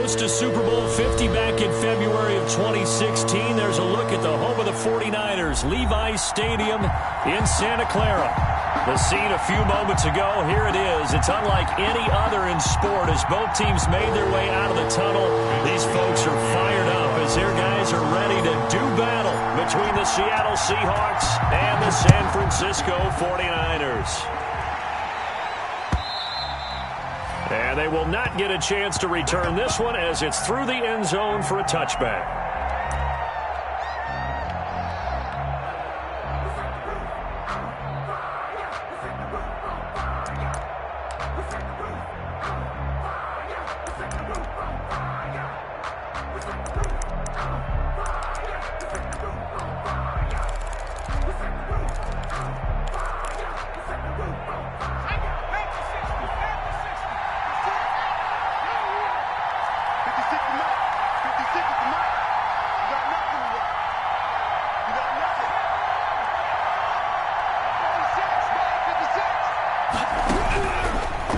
host to Super Bowl 50 back in February of 2016. There's a look at the home of the 49ers, Levi's Stadium in Santa Clara. The scene a few moments ago, here it is. It's unlike any other in sport as both teams made their way out of the tunnel. These folks are fired up as their guys are ready to do battle between the Seattle Seahawks and the San Francisco 49ers. And they will not get a chance to return this one as it's through the end zone for a touchback.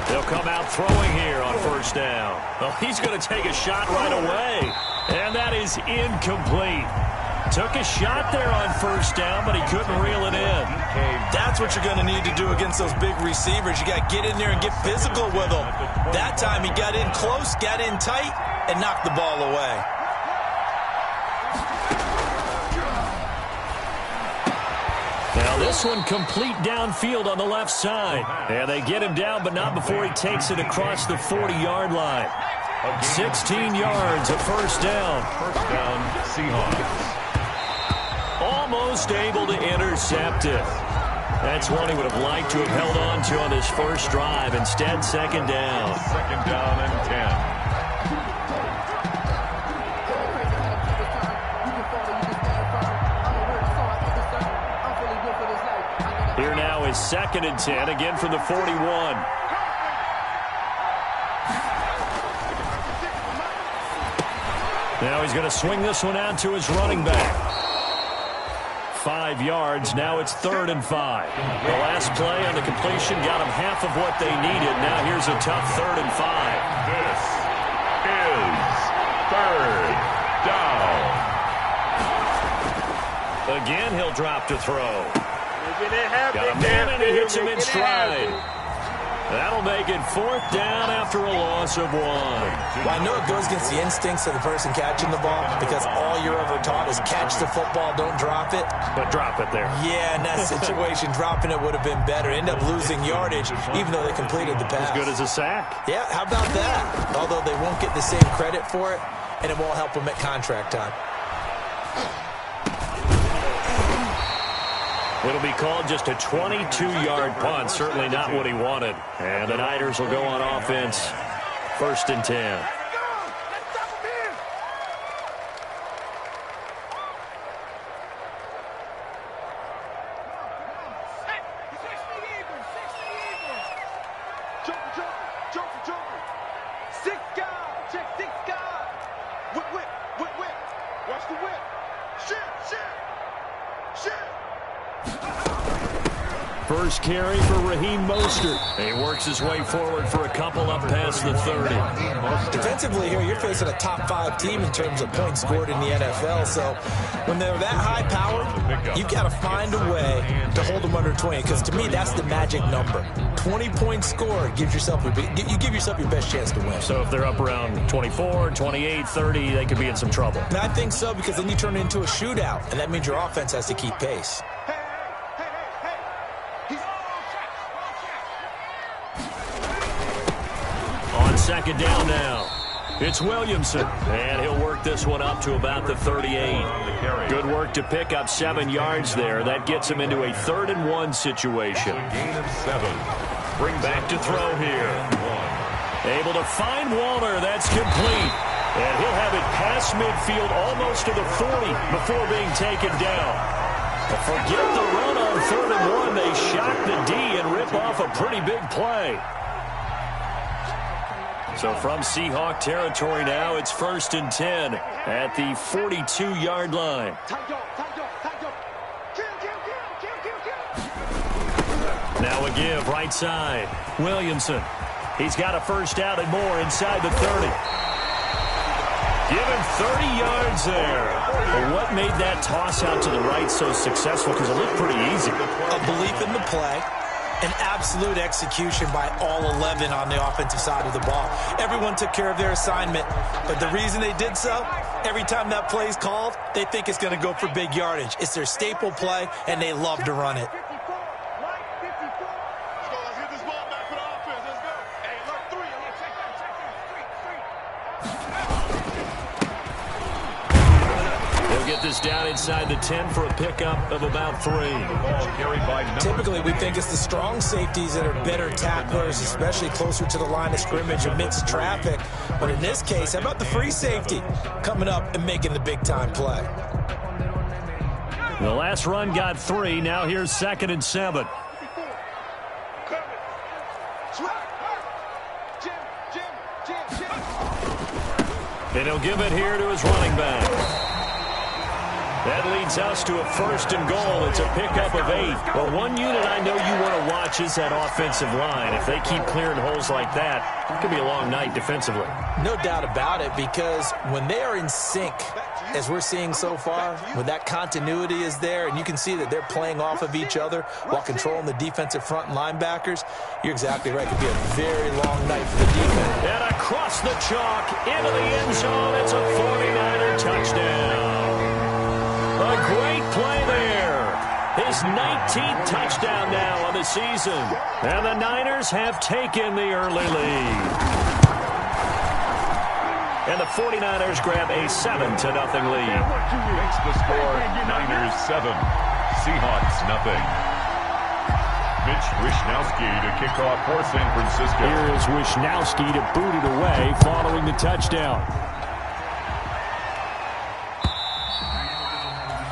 They'll come out throwing here on first down. Well, he's going to take a shot right away. And that is incomplete. Took a shot there on first down, but he couldn't reel it in. That's what you're going to need to do against those big receivers. You got to get in there and get physical with them. That time he got in close, got in tight, and knocked the ball away. Now this one complete downfield on the left side. And they get him down, but not before he takes it across the 40-yard line. 16 yards, a first down. First down, Seahawks. Almost able to intercept it. That's one he would have liked to have held on to on this first drive. Instead, second down. Second down and 10. Here now is second and 10, again from the 41. Now he's going to swing this one out to his running back. 5 yards, now it's 3rd and 5. The last play on the completion got him half of what they needed. Now here's a tough 3rd and 5. This is 3rd down. Again, he'll drop to throw. Got a man and he hits him in stride. That'll make it 4th down after a loss of 1. Well, I know it goes against the instincts of the person catching the ball because all you're ever taught is catch the football, don't drop it. But drop it there. Yeah, in that situation, dropping it would have been better. End up losing yardage, even though they completed the pass. As good as a sack. Yeah, how about that? Although they won't get the same credit for it, and it won't help them at contract time. It'll be called just a 22-yard punt. Certainly not what he wanted. And the Niners will go on offense. 1st and 10. First carry for Raheem Mostert. He works his way forward for a couple up past the 30. Defensively here, you're facing a top 5 team in terms of points scored in the NFL. So when they're that high-powered, you've got to find a way to hold them under 20. Because to me, that's the magic number. 20 points scored gives yourself you give yourself your best chance to win. So if they're up around 24, 28, 30, they could be in some trouble. And I think so, because then you turn it into a shootout, and that means your offense has to keep pace. Second down now. It's Williamson, and he'll work this one up to about the 38. Good work to pick up 7 yards there. That gets him into a 3rd and 1 situation. Gain of 7. Bring back to throw here. Able to find Waller. That's complete. And he'll have it past midfield almost to the 40 before being taken down. But forget the run on 3rd and 1. They shock the D and rip off a pretty big play. So from Seahawk territory now, it's 1st and 10 at the 42-yard line. Now a give, right side. Williamson. He's got a first down and more inside the 30. Give him 30 yards there. But what made that toss out to the right so successful? Because it looked pretty easy. A belief in the play, an absolute execution by all 11 on the offensive side of the ball. Everyone took care of their assignment, but the reason they did so, every time that play is called, they think it's going to go for big yardage. It's their staple play, and they love to run it. Get this down inside the 10 for a pickup of about 3. Typically, we think it's the strong safeties that are better tacklers, especially closer to the line of scrimmage amidst traffic. But in this case, how about the free safety coming up and making the big-time play? The last run got 3. Now here's 2nd and 7. And he'll give it here to his running back. That leads us to a 1st and goal. It's a pickup of 8. But one unit I know you want to watch is that offensive line. If they keep clearing holes like that, it could be a long night defensively. No doubt about it, because when they are in sync, as we're seeing so far, when that continuity is there, and you can see that they're playing off of each other while controlling the defensive front and linebackers, you're exactly right. It could be a very long night for the defense. And across the chalk, into the end zone, it's a 49er touchdown. A great play there. His 19th touchdown now on the season. And the Niners have taken the early lead. And the 49ers grab a 7-0 lead. Makes the score Niners 7, Seahawks 0. Mitch Wishnowsky to kick off for San Francisco. Here is Wishnowsky to boot it away following the touchdown.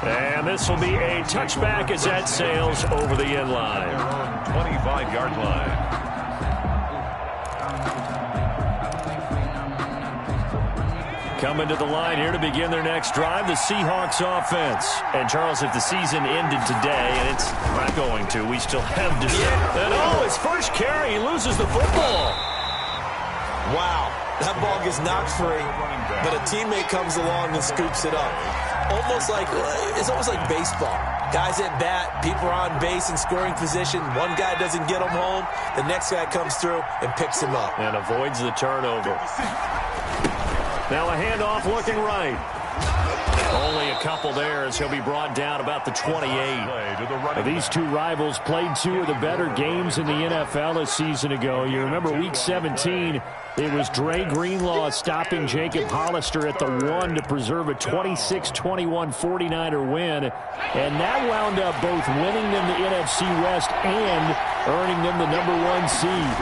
And this will be a touchback as that sails over the end line. 25-yard line. Coming to the line here to begin their next drive, the Seahawks offense. And Charles, if the season ended today, and it's not going to, we still have December. And his first carry, he loses the football. Wow, that ball gets knocked free, but a teammate comes along and scoops it up. It's almost like baseball. Guys at bat, people are on base in scoring position. One guy doesn't get him home. The next guy comes through and picks him up. And avoids the turnover. Now a handoff looking right. Only a couple there as he'll be brought down about the 28. These two rivals played 2 of the better games in the NFL a season ago. You remember week 17, it was Dre Greenlaw stopping Jacob Hollister at the 1 to preserve a 26-21 49er win. And that wound up both winning them the NFC West and earning them the #1 seed.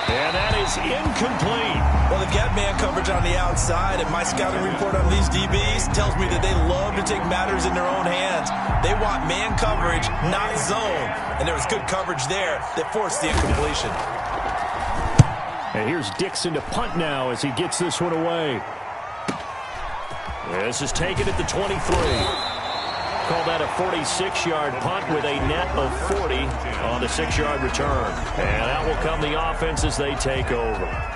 And that is incomplete. Well, they've got man coverage on the outside, and my scouting report on these DBs tells me that they love to take matters in their own hands. They want man coverage, not zone. And there was good coverage there that forced the incompletion. And here's Dixon to punt now as he gets this one away. This is taken at the 23. Call that a 46-yard punt with a net of 40 on the 6-yard return. And out will come the offense as they take over.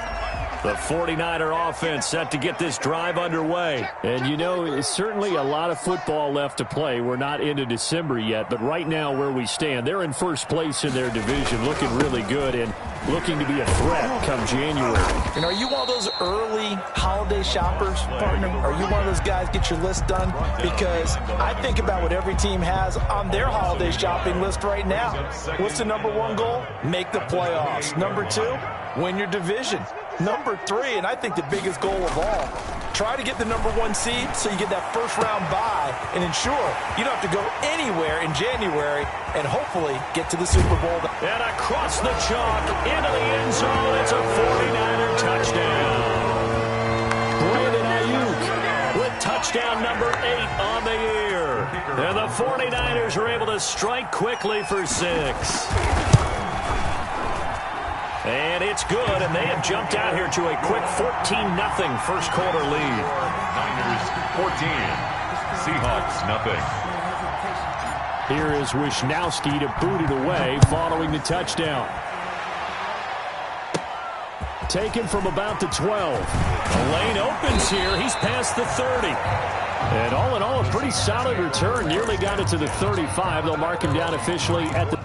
The 49er offense set to get this drive underway. And, you know, it's certainly a lot of football left to play. We're not into December yet, but right now where we stand, they're in first place in their division, looking really good and looking to be a threat come January. And are you one of those early holiday shoppers, partner? Are you one of those guys get your list done? Because I think about what every team has on their holiday shopping list right now. What's the #1 goal? Make the playoffs. #2, win your division. #3, and I think the biggest goal of all, try to get the #1 seed so you get that first-round bye and ensure you don't have to go anywhere in January and hopefully get to the Super Bowl. And across the chalk, into the end zone, it's a 49er touchdown. Brandon Ayuk with touchdown #8 on the year. And the 49ers are able to strike quickly for 6. And it's good, and they have jumped out here to a quick 14-0 first quarter lead. Niners 14, Seahawks 0. Here is Wishnowsky to boot it away following the touchdown. taken from about the 12. The lane opens here. He's past the 30. And all in all, a pretty solid return. Nearly got it to the 35. They'll mark him down officially at the...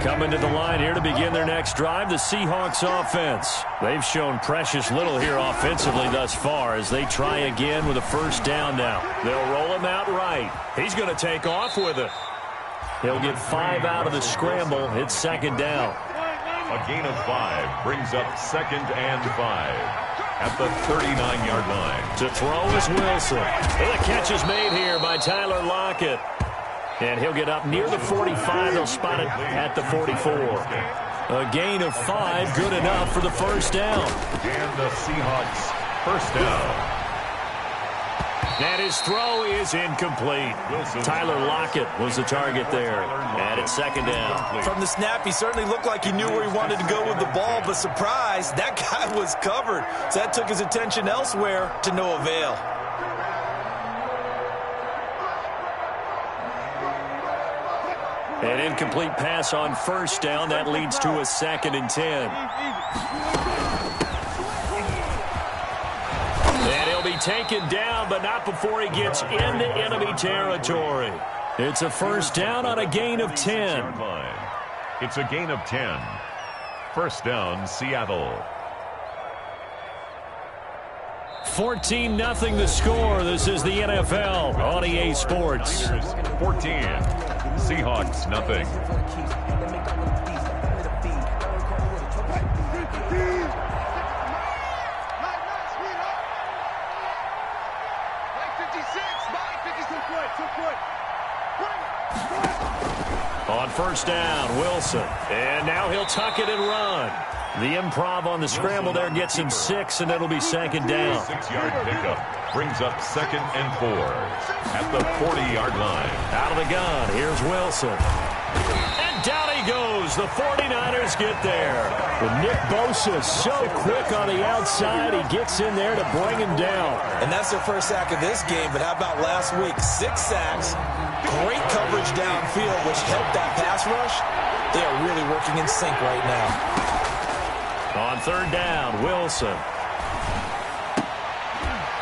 Coming to the line here to begin their next drive, the Seahawks offense. They've shown precious little here offensively thus far as they try again with a first down now. They'll roll him out right. He's going to take off with it. He'll get 5 out of the scramble. It's second down. A gain of 5 brings up 2nd and 5 at the 39-yard line. To throw is Wilson. And the catch is made here by Tyler Lockett. And he'll get up near the 45. They'll spot it at the 44. A gain of 5, good enough for the first down. And the Seahawks first down. And his throw is incomplete. Tyler Lockett was the target there. And it's second down. From the snap, he certainly looked like he knew where he wanted to go with the ball, but surprise, that guy was covered. So that took his attention elsewhere to no avail. An incomplete pass on first down. That leads to a 2nd and 10. And he'll be taken down, but not before he gets into enemy territory. It's a first down on a gain of 10. It's a gain of 10. First down, Seattle. 14-0 the score. This is the NFL on EA Sports. 14. Seahawks, nothing. On first down, Wilson. And now he'll tuck it and run. The improv on the scramble there gets him 6, and it'll be second down. 6-yard pickup brings up 2nd and 4 at the 40-yard line. Out of the gun, here's Wilson. And down he goes. The 49ers get there. But Nick Bosa so quick on the outside, he gets in there to bring him down. And that's their first sack of this game, but how about last week? 6 sacks, great coverage downfield, which helped that pass rush. They are really working in sync right now. On third down, Wilson.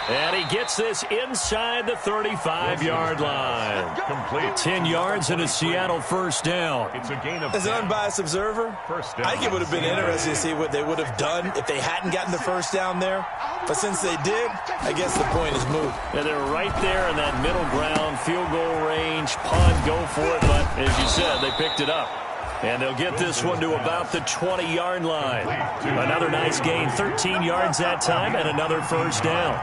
And he gets this inside the 35-yard line. Complete. 10 yards and a Seattle first down. It's a gain of As an unbiased observer, I think it would have been interesting to see what they would have done if they hadn't gotten the first down there. But since they did, I guess the point is moot. And they're right there in that middle ground, field goal range, punt, go for it. But as you said, they picked it up. And they'll get this one to about the 20-yard line. Another nice gain, 13 yards that time, and another first down.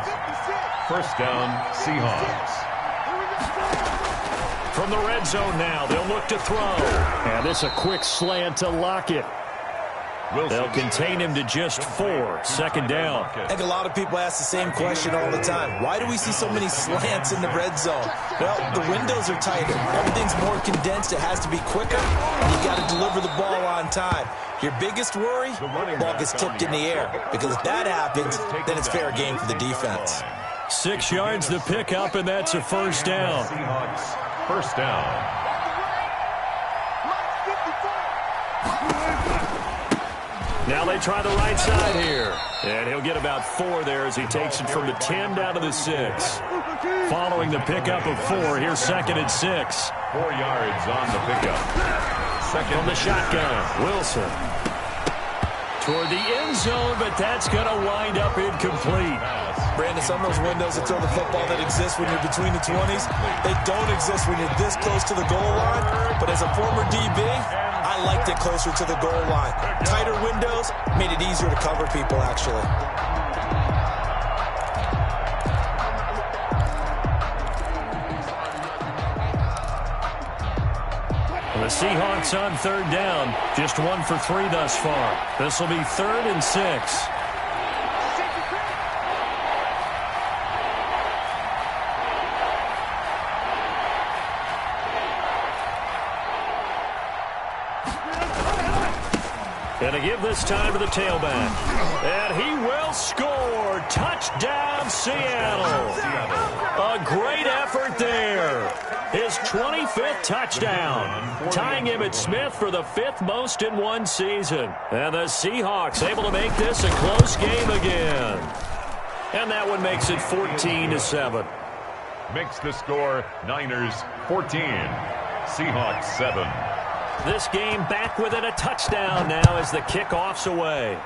First down, Seahawks. From the red zone now, they'll look to throw. And this a quick slant to Lockett. They'll contain him to just 4. Second down. I think a lot of people ask the same question all the time. Why do we see so many slants in the red zone? Well, the windows are tighter. Everything's more condensed. It has to be quicker. And you got to deliver the ball on time. Your biggest worry, the ball gets tipped in the air. Because if that happens, then it's fair game for the defense. 6 yards to pick up, and that's a first down. Seahawks, first down. Now they try the right side here. And he'll get about 4 there as he takes it from the 10 down to the 6. Following the pickup of 4, here's second and 6. 4 yards on the pickup. Second from the shotgun, Wilson. Toward the end zone, but that's going to wind up incomplete. Brandon, some of those windows that throw the football that exist when you're between the 20s, they don't exist when you're this close to the goal line. But as a former DB, I liked it closer to the goal line. Tighter windows made it easier to cover people, actually. The Seahawks on third down. Just 1 for 3 thus far. This will be 3rd and 6. to give this time to the tailback. And he will score. Touchdown, Seattle. A great effort there. His 25th touchdown, tying him at Smith for the 5th most in one season. And the Seahawks able to make this a close game again. And that one makes it 14-7. Makes the score Niners 14, Seahawks 7. This game back within a touchdown now as the kickoff's away.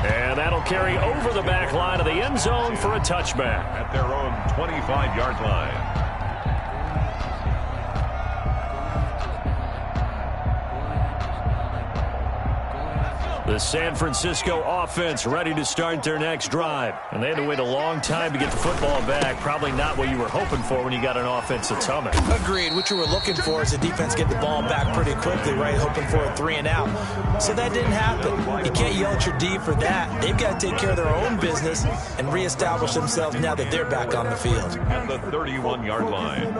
And that'll carry over the back line of the end zone for a touchback. At their own 25-yard line. The San Francisco offense ready to start their next drive. And they had to wait a long time to get the football back. Probably not what you were hoping for when you got an offense that's humming. Agreed. What you were looking for is the defense get the ball back pretty quickly, right? Hoping for a 3-and-out. So that didn't happen. You can't yell at your D for that. They've got to take care of their own business and reestablish themselves now that they're back on the field. At the 31-yard line.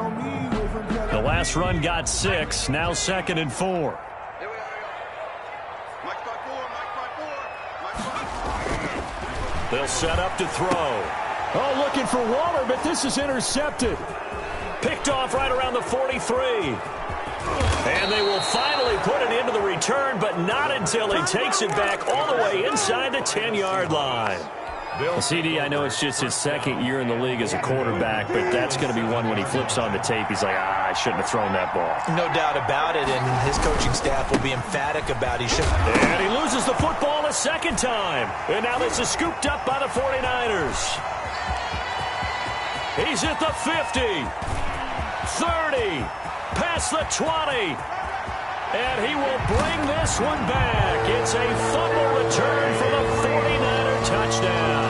The last run got 6. Now 2nd and 4. They'll set up to throw. Oh, looking for Waller, but this is intercepted. Picked off right around the 43. And they will finally put it into the return, but not until he takes it back all the way inside the 10-yard line. Well, CD, I know it's just his 2nd year in the league as a quarterback, but that's going to be one when he flips on the tape. He's like, I shouldn't have thrown that ball. No doubt about it, and his coaching staff will be emphatic about it. And he loses the football a 2nd time. And now this is scooped up by the 49ers. He's at the 50, 30, past the 20. And he will bring this one back. It's a fumble return for the 49er touchdown.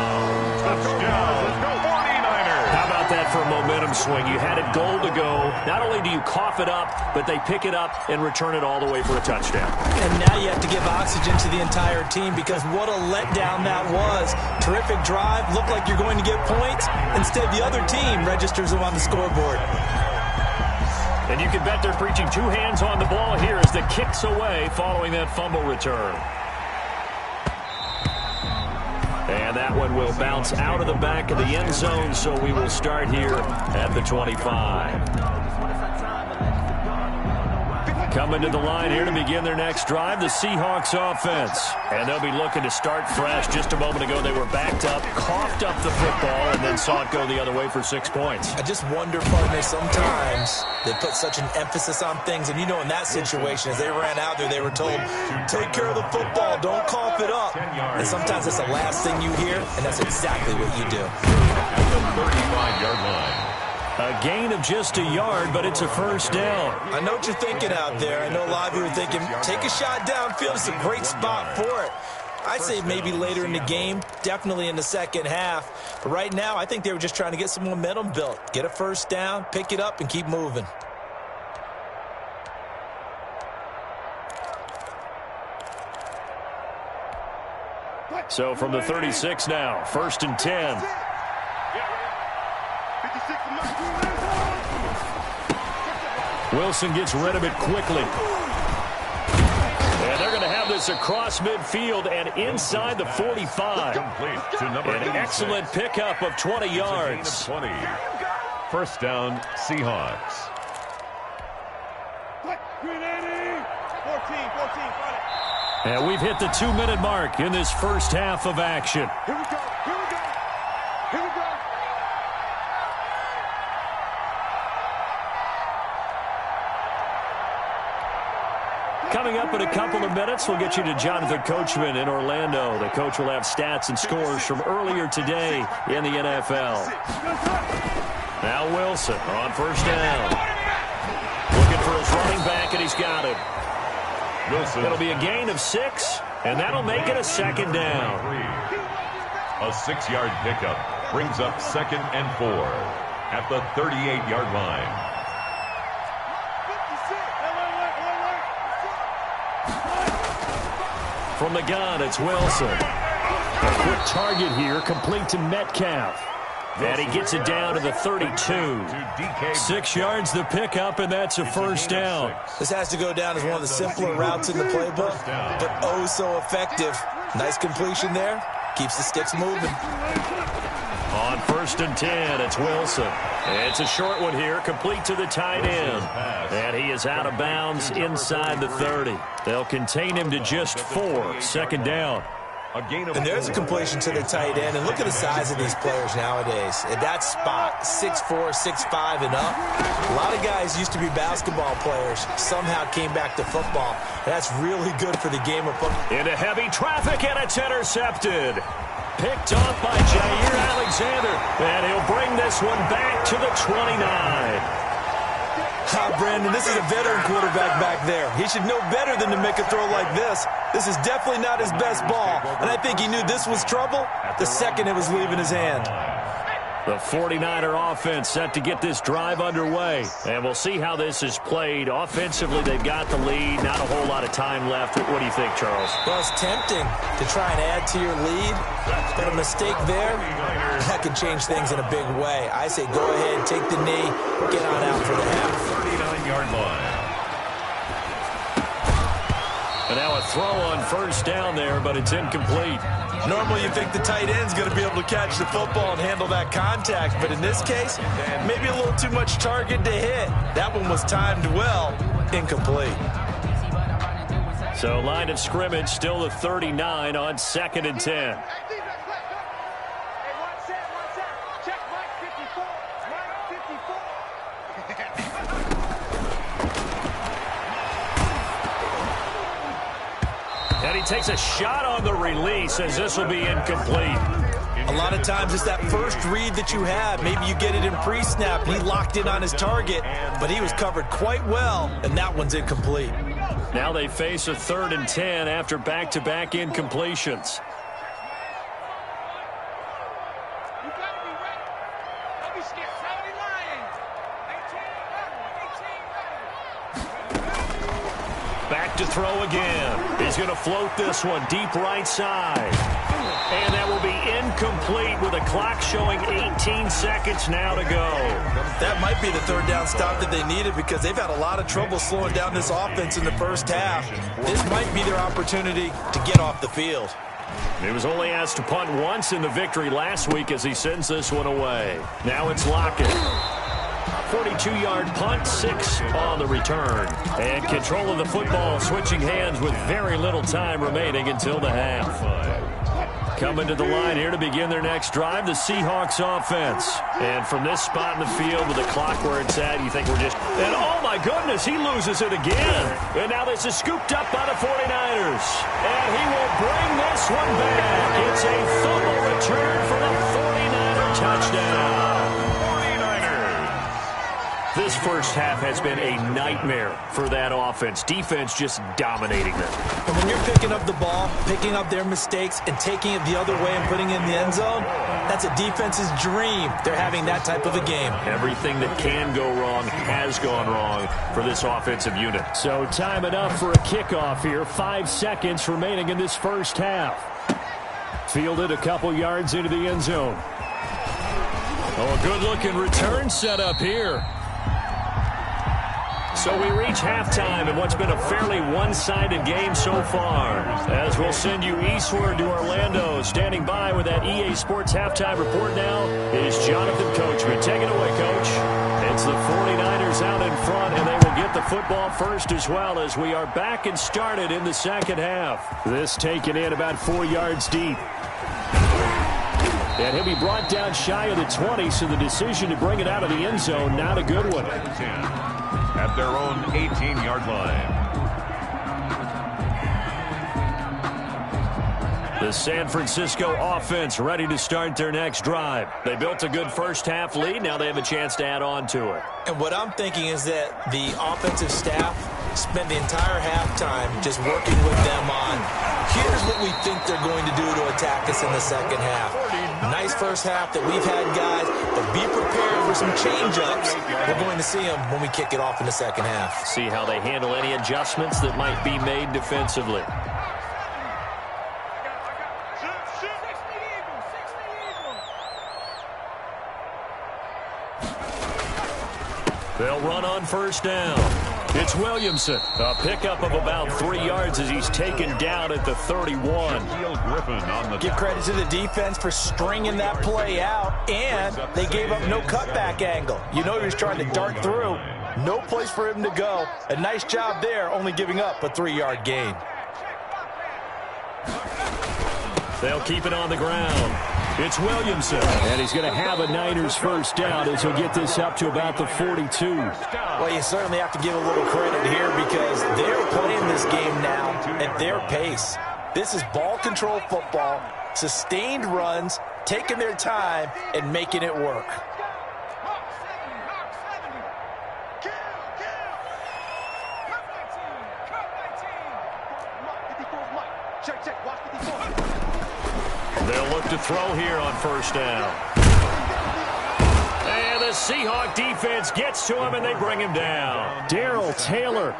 Touchdown, 49ers. How about that for a momentum swing? You had it goal to go. Not only do you cough it up, but they pick it up and return it all the way for a touchdown. And now you have to give oxygen to the entire team because what a letdown that was. Terrific drive. Looked like you're going to get points. Instead, the other team registers them on the scoreboard. And you can bet they're preaching 2 hands on the ball here as the kick's away following that fumble return. And that one will bounce out of the back of the end zone, so we will start here at the 25. Coming to the line here to begin their next drive, the Seahawks offense. And they'll be looking to start fresh. Just a moment ago, they were backed up, coughed up the football, and then saw it go the other way for 6 points. I just wonder, partner, sometimes they put such an emphasis on things. And, you know, in that situation, as they ran out there, they were told, take care of the football, don't cough it up. And sometimes it's the last thing you hear, and that's exactly what you do. At the 35-yard line. A gain of just a yard, but it's a first down. I know what you're thinking out there. I know a lot of you are thinking, take a shot downfield. It's a great spot for it. I'd say maybe later in the game, definitely in the second half. But right now, I think they were just trying to get some momentum built. Get a first down, pick it up, and keep moving. So from the 36 now, 1st and 10. Wilson gets rid of it quickly. And they're going to have this across midfield and inside the 45. Complete to number 86. An excellent pickup of 20 yards. 20. First down, Seahawks. And we've hit the 2-minute mark in this first half of action. Here we go. Here we go. Here we go. Coming up in a couple of minutes, we'll get you to Jonathan Coachman in Orlando. The coach will have stats and scores from earlier today in the NFL. Now Wilson on first down. Looking for his running back, and he's got it. Wilson. It'll be a gain of 6, and that'll make it a second down. A 6-yard pickup brings up 2nd and 4 at the 38-yard line. From the gun, it's Wilson. A quick target here, complete to Metcalf. And he gets it down to the 32. 6 yards the pickup, and that's a first down. This has to go down as one of the simpler routes in the playbook, but oh so effective. Nice completion there. Keeps the sticks moving. On 1st and 10, it's Wilson. It's a short one here, complete to the tight end. And he is out of bounds inside the 30. They'll contain him to just 4, second down. And there's a completion to the tight end. And look at the size of these players nowadays. At that spot, 6'4", 6'5", and up. A lot of guys used to be basketball players. Somehow came back to football. That's really good for the game of football. Into heavy traffic, and it's intercepted. Picked off by Jair Alexander. And he'll bring this one back to the 29. Brandon, this is a veteran quarterback back there. He should know better than to make a throw like this. This is definitely not his best ball. And I think he knew this was trouble the second it was leaving his hand. The 49er offense set to get this drive underway. And we'll see how this is played. Offensively, they've got the lead. Not a whole lot of time left. What do you think, Charles? Well, it's tempting to try and add to your lead. But a mistake there, that could change things in a big way. I say go ahead, take the knee, get on out for the half. 39-yard line. And now a throw on first down there, but it's incomplete. Normally you think the tight end's going to be able to catch the football and handle that contact, but in this case, maybe a little too much target to hit. That one was timed well, incomplete. So line of scrimmage still the 39 on 2nd and 10. And he takes a shot on the release as this will be incomplete. A lot of times it's that first read that you have. Maybe you get it in pre-snap. He locked in on his target, but he was covered quite well, and that one's incomplete. Now they face a 3rd and 10 after back-to-back incompletions. Back to throw again. He's going to float this one deep right side. And that will be incomplete with a clock showing 18 seconds now to go. That might be the 3rd down stop that they needed because they've had a lot of trouble slowing down this offense in the first half. This might be their opportunity to get off the field. He was only asked to punt once in the victory last week as he sends this one away. Now it's Lockett. 42-yard punt, 6 on the return. And control of the football switching hands with very little time remaining until the half. Coming to the line here to begin their next drive, the Seahawks offense. And from this spot in the field with the clock where it's at, you think we're just... And oh my goodness, he loses it again. And now this is scooped up by the 49ers. And he will bring this one back. It's a fumble return for the 49er touchdown. This first half has been a nightmare for that offense. Defense just dominating them. And when you're picking up the ball, picking up their mistakes, and taking it the other way and putting it in the end zone, that's a defense's dream. They're having that type of a game. Everything that can go wrong has gone wrong for this offensive unit. So time enough for a kickoff here. 5 seconds remaining in this first half. Fielded a couple yards into the end zone. Oh, a good-looking return set up here. So we reach halftime in what's been a fairly one-sided game so far. As we'll send you eastward to Orlando. Standing by with that EA Sports halftime report now is Jonathan Coachman. Take it away, Coach. It's the 49ers out in front, and they will get the football first as well as we are back and started in the second half. This taken in about 4 yards deep. And he'll be brought down shy of the 20, so the decision to bring it out of the end zone, not a good one. At their own 18-yard line. The San Francisco offense ready to start their next drive. They built a good first-half lead. Now they have a chance to add on to it. And what I'm thinking is that the offensive staff spent the entire halftime just working with them on, here's what we think they're going to do to attack us in the second half. Nice first half that we've had, guys, but be prepared for some change-ups. We're going to see them when we kick it off in the second half. See how they handle any adjustments that might be made defensively. They'll run on first down. It's Williamson. A pickup of about 3 yards as he's taken down at the 31. Give credit to the defense for stringing that play out, and they gave up no cutback angle. You know he was trying to dart through. No place for him to go. A nice job there, only giving up a 3-yard gain. They'll keep it on the ground. It's Williamson, and he's going to have a Niners first down as he'll get this up to about the 42. Well, you certainly have to give a little credit here because they're playing this game now at their pace. This is ball control football, sustained runs, taking their time, and making it work. They'll look to throw here on first down. And the Seahawk defense gets to him, and they bring him down. Darrell Taylor.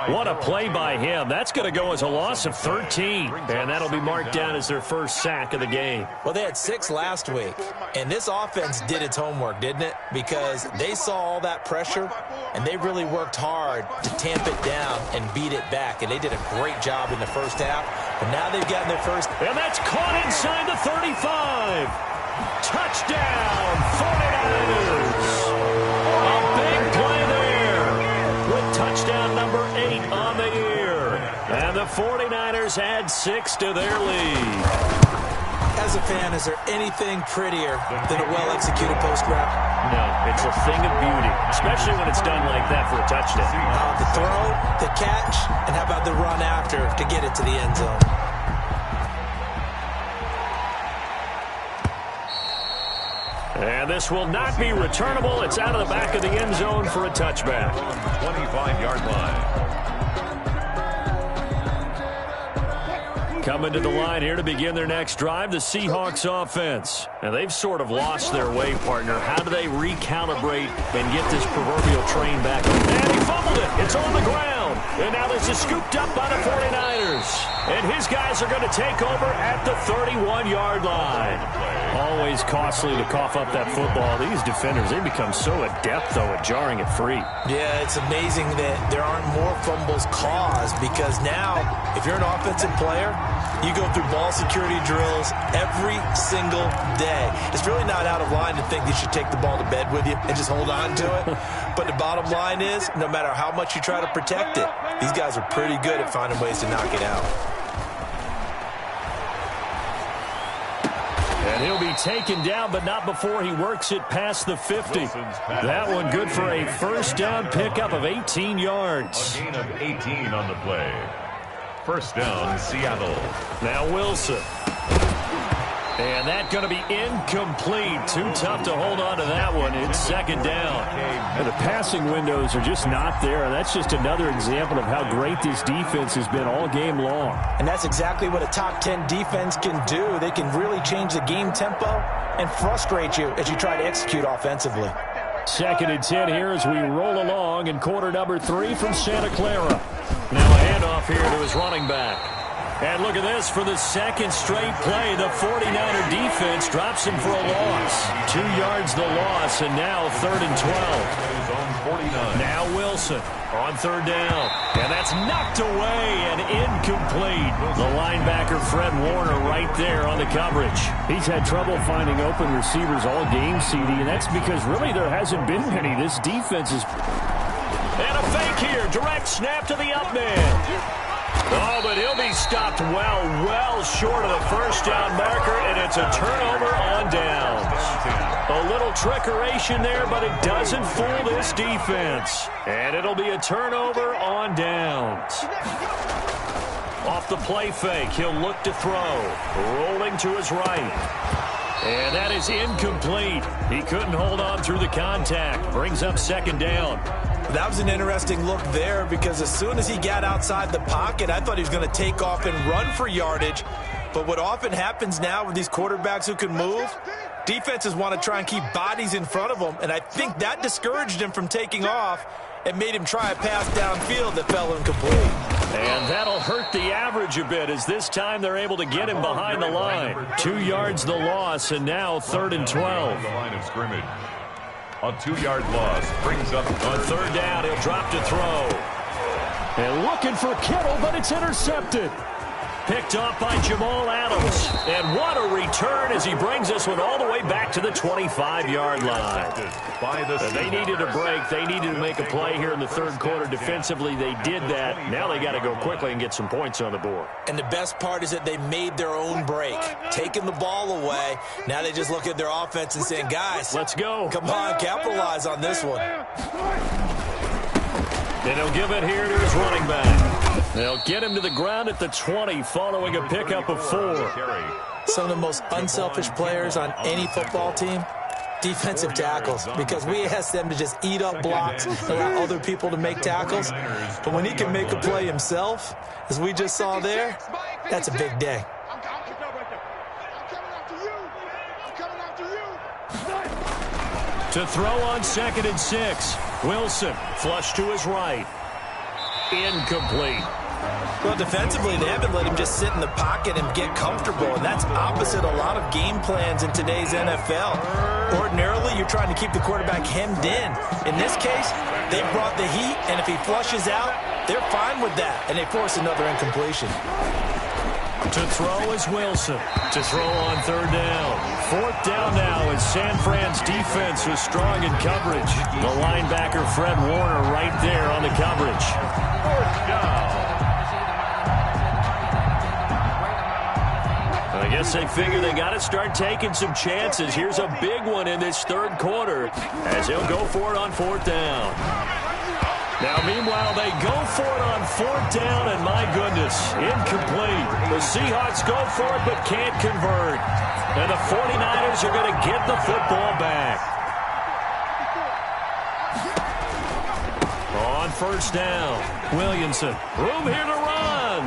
What a play by him. That's going to go as a loss of 13. And that'll be marked down as their first sack of the game. Well, they had 6 last week. And this offense did its homework, didn't it? Because they saw all that pressure, and they really worked hard to tamp it down and beat it back. And they did a great job in the first half. But now they've gotten their first. And that's caught inside the 35. Touchdown, 49ers. A big play there with touchdown number 8 on the year. And the 49ers add 6 to their lead. As a fan, is there anything prettier than a well-executed post route? No, it's a thing of beauty, especially when it's done like that for a touchdown. The throw, the catch, and how about the run after to get it to the end zone? And this will not be returnable. It's out of the back of the end zone for a touchback. 25-yard line. Coming to the line here to begin their next drive, the Seahawks offense. And they've sort of lost their way, partner. How do they recalibrate and get this proverbial train back? And he fumbled it. It's on the ground. And now this is scooped up by the 49ers. And his guys are going to take over at the 31-yard line. Always costly to cough up that football. These defenders, they become so adept, though, at jarring it free. Yeah, it's amazing that there aren't more fumbles caused because now, if you're an offensive player, you go through ball security drills every single day. It's really not out of line to think you should take the ball to bed with you and just hold on to it. But the bottom line is, no matter how much you try to protect it, these guys are pretty good at finding ways to knock it out. And he'll be taken down, but not before he works it past the 50. That one good for a first down pickup of 18 yards. A gain of 18 on the play. First down, Seattle. Now Wilson. And that's going to be incomplete. Too tough to hold on to that one. It's second down. And the passing windows are just not there. And that's just another example of how great this defense has been all game long. And that's exactly what a top 10 defense can do. They can really change the game tempo and frustrate you as you try to execute offensively. Second and 10 here as we roll along in quarter number 3 from Santa Clara. Now a handoff here to his running back. And look at this for the second straight play. The 49er defense drops him for a loss. 2 yards the loss, and now third and 12. Now Wilson on third down. And that's knocked away and incomplete. The linebacker Fred Warner right there on the coverage. He's had trouble finding open receivers all game, CD, and that's because really there hasn't been many. This defense is... And a fake here. Direct snap to the up man. Oh, but he'll be stopped well short of the first down marker, and it's a turnover on downs. A little trickeration there, but it doesn't fool this defense. And it'll be a turnover on downs. Off the play fake, he'll look to throw. Rolling to his right. And that is incomplete. He couldn't hold on through the contact. Brings up second down. That was an interesting look there because as soon as he got outside the pocket, I thought he was going to take off and run for yardage. But what often happens now with these quarterbacks who can move, defenses want to try and keep bodies in front of them. And I think that discouraged him from taking off and made him try a pass downfield that fell incomplete. And that'll hurt the average a bit as this time they're able to get him behind the line. 2 yards the loss, and now third and 12. The line of scrimmage. A 2-yard loss brings up on third down. He'll drop to throw. And looking for Kittle, but it's intercepted. Picked off by Jamal Adams. And what a return as he brings this one all the way back to the 25-yard line. They needed a break. They needed to make a play here in the third quarter defensively. They did that. Now they got to go quickly and get some points on the board. And the best part is that they made their own break, taking the ball away. Now they just look at their offense and saying, guys, let's go. Come on, capitalize on this one. And he'll give it here to his running back. They'll get him to the ground at the 20 following a pickup of 4. Some of the most unselfish players on any football team, defensive tackles, because we ask them to just eat up blocks, allow other people to make tackles. But when he can make a play himself, as we just saw there, that's a big day. To throw on 2nd and 6. Wilson, flush to his right. Incomplete. Well, defensively, they haven't let him just sit in the pocket and get comfortable, and that's opposite a lot of game plans in today's NFL. Ordinarily, you're trying to keep the quarterback hemmed in. In this case, they brought the heat, and if he flushes out, they're fine with that, and they force another incompletion. To throw is Wilson. To throw on third down. 4th down now as San Fran's defense was strong in coverage. The linebacker Fred Warner right there on the coverage. 4th down. I guess they figure they got to start taking some chances. Here's a big one in this third quarter as he'll go for it on 4th down. Now, meanwhile, they go for it on 4th down, and my goodness, incomplete. The Seahawks go for it but can't convert. And the 49ers are going to get the football back. On 1st down, Williamson. Room here to run.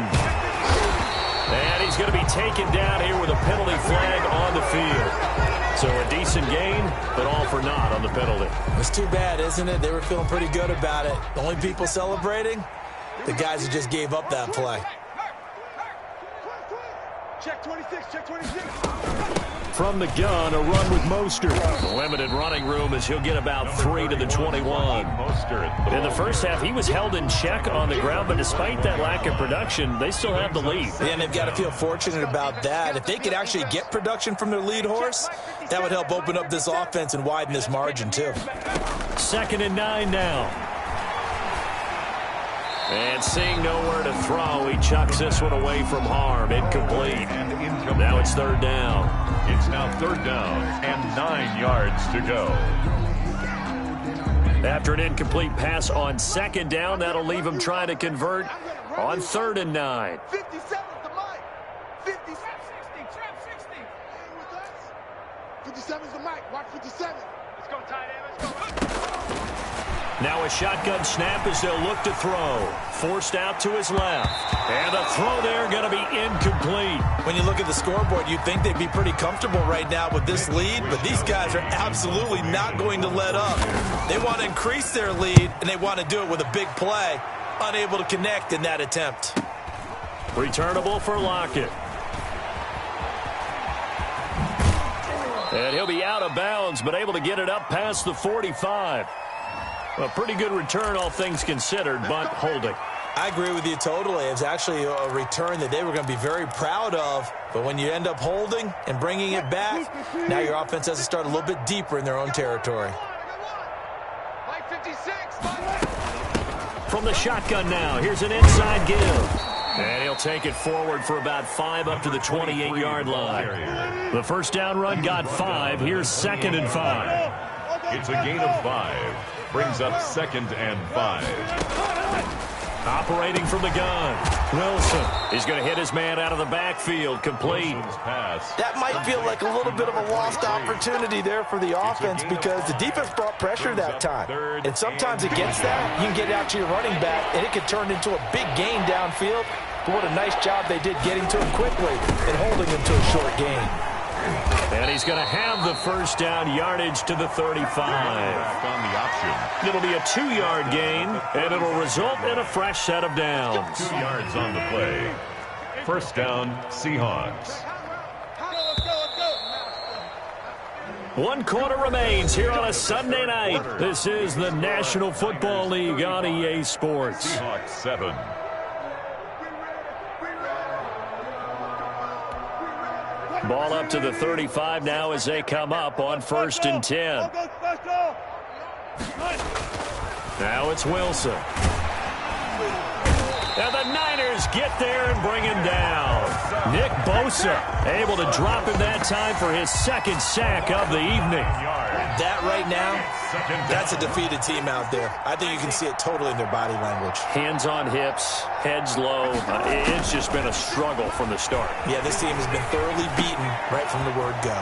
And he's going to be taken down here with a penalty flag on the field. So a decent gain, but all for naught on the penalty. It's too bad, isn't it? They were feeling pretty good about it. The only people celebrating, the guys who just gave up that play. Check 26, check 26. From the gun, a run with Mostert. Limited running room as he'll get about 3 to the 21. In the first half, he was held in check on the ground, but despite that lack of production, they still have the lead. Yeah, and they've got to feel fortunate about that. If they could actually get production from their lead horse, that would help open up this offense and widen this margin, too. 2nd and 9 now. And seeing nowhere to throw, he chucks this one away from harm. Incomplete. Now it's 3rd down. It's now 3rd down and 9 yards to go. After an incomplete pass on 2nd down, that'll leave him trying to convert on 3rd and 9. 57 to Mike. 57, 60, trap 60. 57 is the Mike. Watch 57. Let's go, tight end. Let's go. Now a shotgun snap as they'll look to throw. Forced out to his left. And the throw there going to be incomplete. When you look at the scoreboard, you'd think they'd be pretty comfortable right now with this lead, but these guys are absolutely not going to let up. They want to increase their lead, and they want to do it with a big play. Unable to connect in that attempt. Returnable for Lockett. And he'll be out of bounds, but able to get it up past the 45. A pretty good return, all things considered, but holding. I agree with you totally. It's actually a return that they were going to be very proud of. But when you end up holding and bringing it back, now your offense has to start a little bit deeper in their own territory. From the shotgun now, here's an inside give. And he'll take it forward for about 5 up to the 28-yard line. The first down run got 5. Here's 2nd and 5. It's a gain of 5. Brings up 2nd and 5. Operating from the gun, Wilson. He's going to hit his man out of the backfield, complete. That might feel like a little bit of a lost opportunity there for the offense because the defense brought pressure that time. And sometimes against that, you can get out to your running back, and it can turn into a big gain downfield. But what a nice job they did getting to him quickly and holding him to a short gain. And he's going to have the first down, yardage to the 35. On the option. It'll be a 2-yard gain, and it'll result in a fresh set of downs. 2 yards on the play. First down, Seahawks. 1 quarter remains here on a Sunday night. This is the National Football League on EA Sports. Seahawks 7. Ball up to the 35 now as they come up on 1st and 10. Now it's Wilson. And the Niners get there and bring him down. Nick Bosa able to drop him that time for his 2nd sack of the evening. That right now, that's a defeated team out there. I think you can see it totally in their body language. Hands on hips, heads low. It's just been a struggle from the start. Yeah, this team has been thoroughly beaten right from the word go.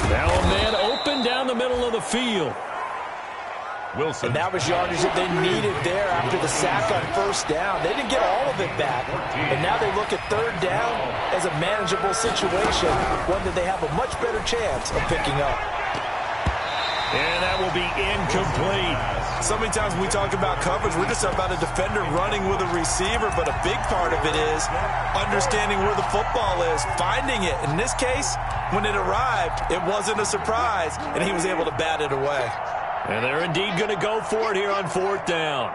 Now a man open down the middle of the field. Wilson. And that was yardage that they needed there after the sack on 1st down. They didn't get all of it back. And now they look at 3rd down as a manageable situation, one that they have a much better chance of picking up. And that will be incomplete. So many times when we talk about coverage, we're just about a defender running with a receiver, but a big part of it is understanding where the football is, finding it. In this case, when it arrived, it wasn't a surprise, and he was able to bat it away. And they're indeed going to go for it here on 4th down.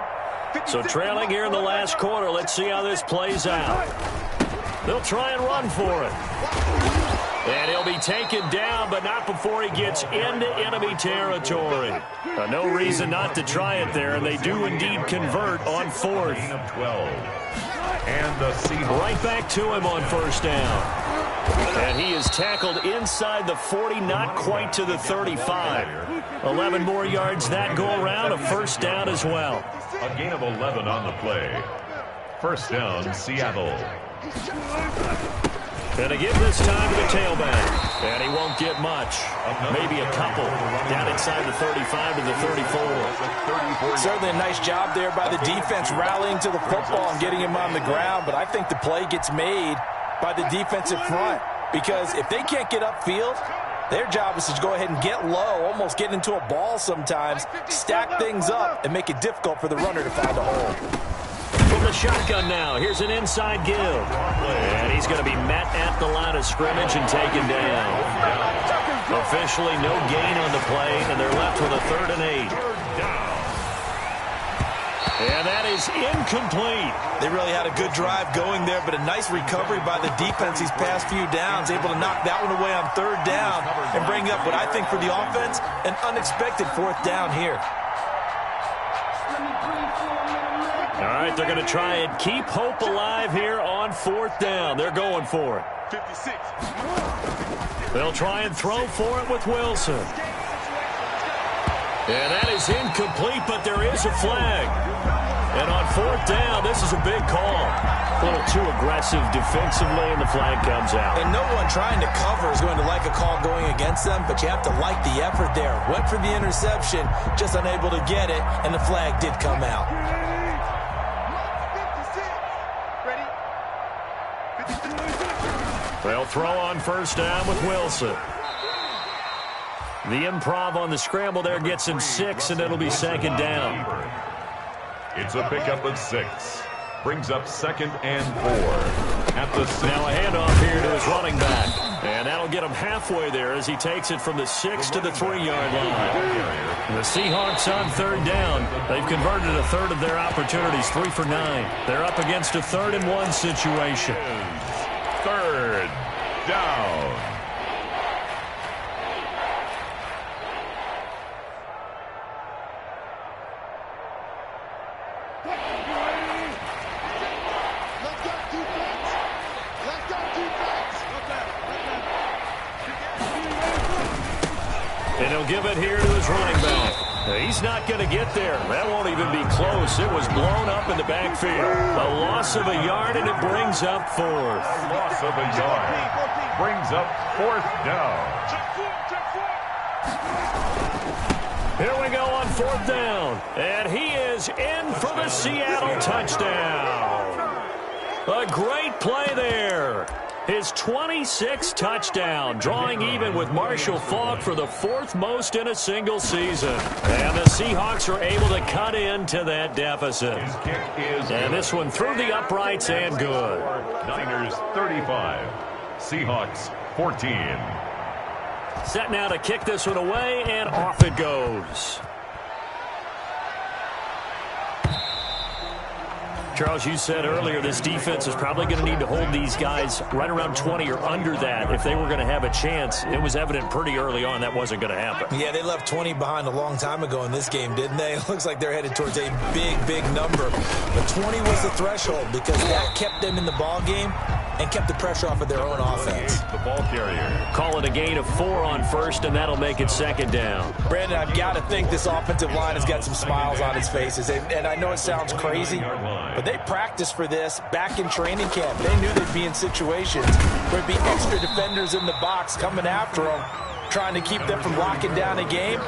So trailing here in the last quarter, let's see how this plays out. They'll try and run for it. And he'll be taken down, but not before he gets into enemy territory. No reason not to try it there, and they do indeed convert on 4th. Of 12. And the Seahawks. Right back to him on 1st down. And he is tackled inside the 40, not quite to the 35. 11 more yards that go around, a 1st down as well. A gain of 11 on the play. 1st down, Seattle. And to give this time to the tailback. And he won't get much. Maybe a couple. Down inside the 35 to the 34. Certainly a nice job there by the defense rallying to the football and getting him on the ground. But I think the play gets made by the defensive front. Because if they can't get upfield, their job is to go ahead and get low, almost get into a ball sometimes, stack things up, and make it difficult for the runner to find a hole. From the shotgun now, here's an inside give. And he's going to be met at the line of scrimmage and taken down. Officially no gain on the play, and they're left with a 3rd and 8. And that is incomplete. They really had a good drive going there, but a nice recovery by the defense these past few downs, able to knock that one away on 3rd down and bring up what I think for the offense, an unexpected 4th down here. All right, they're going to try and keep hope alive here on 4th down. They're going for it. 56. They'll try and throw for it with Wilson. And that is incomplete, but there is a flag. And on 4th down, this is a big call. A little too aggressive defensively, and the flag comes out. And no one trying to cover is going to like a call going against them, but you have to like the effort there. Went for the interception, just unable to get it, and the flag did come out. They'll throw on 1st down with Wilson. The improv on the scramble there gets him 6, and it'll be 2nd down. It's a pickup of 6. Brings up 2nd and 4. At the 6. Now a handoff here to his running back. And that'll get him halfway there as he takes it from the 6 to the 3-yard line. The Seahawks on 3rd down. They've converted a 1/3 of their opportunities, 3 for 9. They're up against a 3rd and 1 situation. 3rd down. And he'll give it here to his running back. He's not going to get there. That won't even be close. It was blown up in the backfield. A loss of a yard, and it brings up 4th. A loss of a yard. Brings up 4th down. Here we go on 4th down. And he is in for the Seattle touchdown. A great play there. His 26th touchdown, drawing even with Marshall Faulk for the 4th most in a single season. And the Seahawks are able to cut into that deficit. His kick is and this one through the uprights and good. Niners 35, Seahawks 14. Set now to kick this one away, and off it goes. Charles, you said earlier this defense is probably going to need to hold these guys right around 20 or under that if they were going to have a chance. It was evident pretty early on that wasn't going to happen. Yeah, they left 20 behind a long time ago in this game, didn't they? It looks like they're headed towards a big number. But 20 was the threshold because that kept them in the ball game and kept the pressure off of their own offense. The ball carrier. Call it a gain of 4 on first, and that'll make it second down. Brandon, I've got to think this offensive line has got some smiles on its faces. And I know it sounds crazy, but they practiced for this back in training camp. They knew they'd be in situations where there'd be extra defenders in the box coming after them, trying to keep them from locking down a game.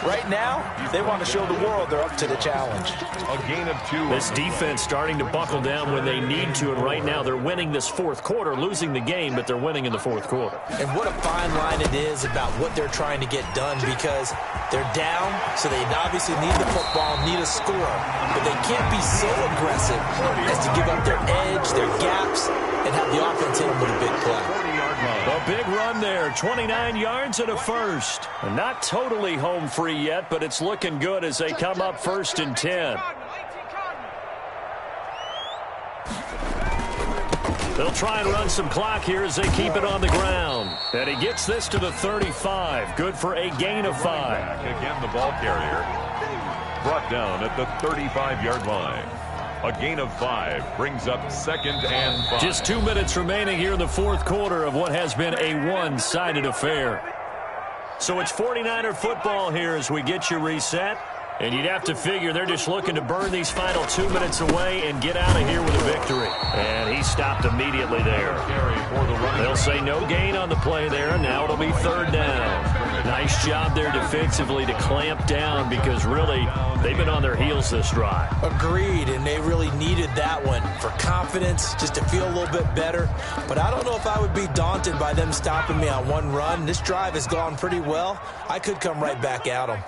Right now, they want to show the world they're up to the challenge. A gain of 2. This defense starting to buckle down when they need to, and right now they're winning this fourth quarter, losing the game, but they're winning in the fourth quarter. And what a fine line it is about what they're trying to get done, because they're down, so they obviously need the football, need a score, but they can't be so aggressive as to give up their edge, their gaps, and have the offense hit them with a big play. A big run there, 29 yards and a first. And not totally home free yet, but it's looking good as they come up 1st and 10. They'll try and run some clock here as they keep it on the ground. And he gets this to the 35. Good for a gain of 5. Again, the ball carrier brought down at the 35-yard line. A gain of 5 brings up 2nd and 5. Just 2 minutes remaining here in the fourth quarter of what has been a one-sided affair. So it's 49er football here as we get you reset. And you'd have to figure they're just looking to burn these final 2 minutes away and get out of here with a victory. And he stopped immediately there. They'll say no gain on the play there. Now it'll be 3rd down. Nice job there defensively to clamp down because really they've been on their heels this drive. Agreed, and they really needed that one for confidence, just to feel a little bit better. But I don't know if I would be daunted by them stopping me on one run. This drive has gone pretty well. I could come right back at them.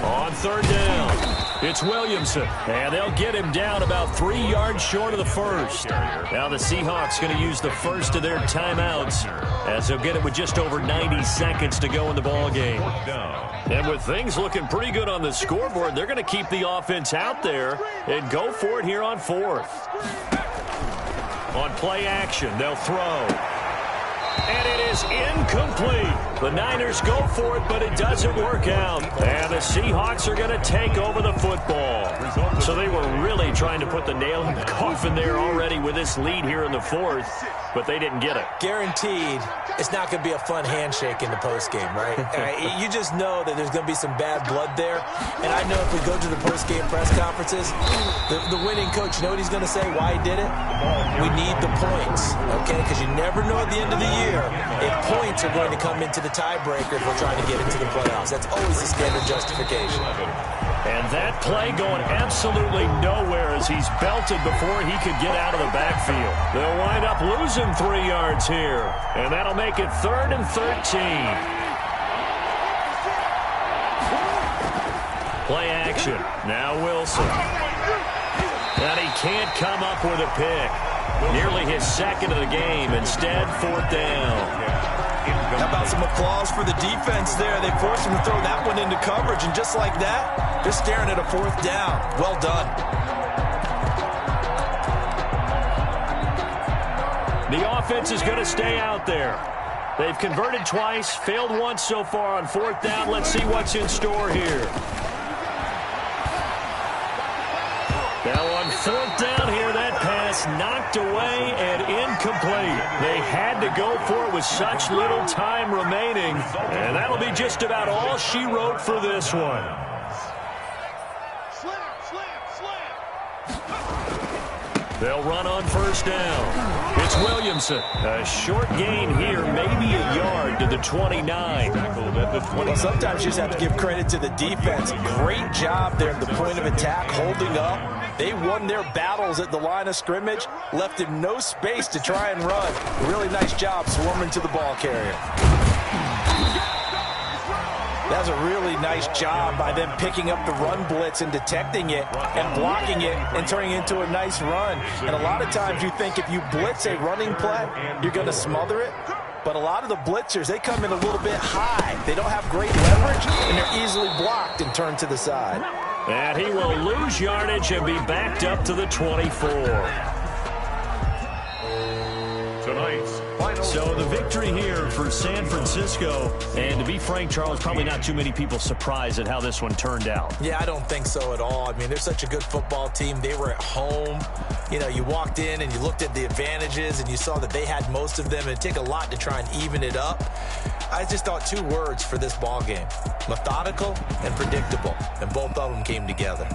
On 3rd down, it's Williamson, and they'll get him down about 3 yards short of the first. Now the Seahawks going to use the first of their timeouts as they'll get it with just over 90 seconds to go in the ball game. And with things looking pretty good on the scoreboard, they're going to keep the offense out there and go for it here on 4th. On play action, they'll throw. And it is incomplete. The Niners go for it, but it doesn't work out. And the Seahawks are going to take over the football. So they were really trying to put the nail in the coffin there already with this lead here in the 4th, but they didn't get it. Guaranteed, it's not going to be a fun handshake in the postgame, right? You just know that there's going to be some bad blood there. And I know if we go to the postgame press conferences, the winning coach, you know what he's going to say, why he did it? We need the points, okay? Because you never know at the end of the year if points are going to come into the tiebreaker if we're trying to get into the playoffs. That's always the standard justification. And that play going absolutely nowhere as he's belted before he could get out of the backfield. They'll wind up losing 3 yards here, and that'll make it 3rd and 13. Play action. Now Wilson. And he can't come up with a pick. Nearly his 2nd of the game. Instead, 4th down. How about some applause for the defense there? They forced him to throw that one into coverage, and just like that, they're staring at a 4th down. Well done. The offense is going to stay out there. They've converted twice, failed once so far on 4th down. Let's see what's in store here. Now on 4th down here, that pass knocked away and incomplete. They had to go for it with such little time remaining, and that'll be just about all she wrote for this one. They'll run on 1st down. It's Williamson. A short gain here, maybe a yard to the 29. Well, sometimes you just have to give credit to the defense. Great job there at the point of attack, holding up. They won their battles at the line of scrimmage, left him no space to try and run. Really nice job swarming to the ball carrier. That was a really nice job by them picking up the run blitz and detecting it and blocking it and turning it into a nice run. And a lot of times you think if you blitz a running play, you're going to smother it. But a lot of the blitzers, they come in a little bit high. They don't have great leverage, and they're easily blocked and turned to the side. And he will lose yardage and be backed up to the 24. So the victory here for San Francisco. And to be frank, Charles, probably not too many people surprised at how this one turned out. Yeah, I don't think so at all. I mean, they're such a good football team. They were at home. You know, you walked in and you looked at the advantages and you saw that they had most of them. And it'd take a lot to try and even it up. I just thought 2 words for this ball game: methodical and predictable. And both of them came together.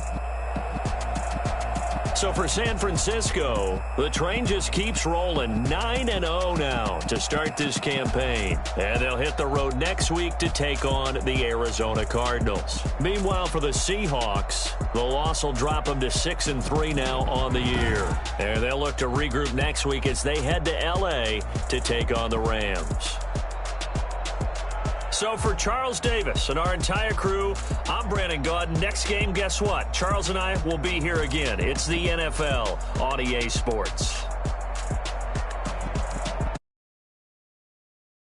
So for San Francisco, the train just keeps rolling. 9-0 now to start this campaign. And they'll hit the road next week to take on the Arizona Cardinals. Meanwhile, for the Seahawks, the loss will drop them to 6-3 now on the year. And they'll look to regroup next week as they head to L.A. to take on the Rams. So for Charles Davis and our entire crew, I'm Brandon Gaudin. Next game, guess what? Charles and I will be here again. It's the NFL on EA Sports.